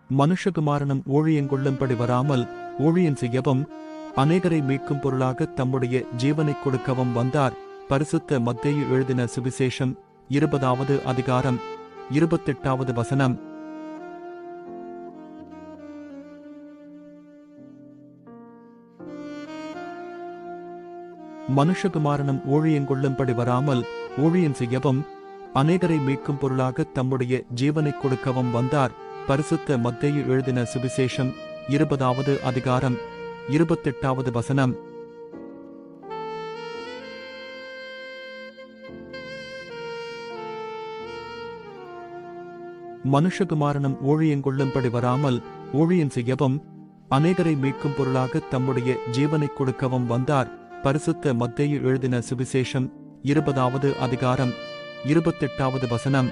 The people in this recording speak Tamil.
மனுஷகுமாரனும் ஊழியங்கொள்ளும்படி வராமல் ஊழியம் செய்யவும் அநேகரை மீட்கும் பொருளாக தம்முடைய ஜீவனைக் கொடுக்கவும் வந்தார். பரிசுத்த மத்தேயு எழுதின சுவிசேஷம் 20வது அதிகாரம் 28வது வசனம். மனுஷகுமாரனும் ஊழியங்கொள்ளும்படி வராமல் ஊழியம் செய்யவும் அநேகரை மீட்கும் பொருளாக தம்முடைய ஜீவனைக் கொடுக்கவும் வந்தார். பரிசுத்த மத்தேயு எழுதின சுவிசேஷம் 20வது அதிகாரம் 28வது வசனம். மனுஷகுமாரனும் ஊழியங்கொள்ளும்படி வராமல் ஊழியம் செய்யவும் அநேகரை மீட்கும் பொருளாக தம்முடைய ஜீவனைக் கொடுக்கவும் வந்தார். பரிசுத்த மத்தேயு எழுதின சுவிசேஷம் 20வது அதிகாரம் 28வது வசனம்.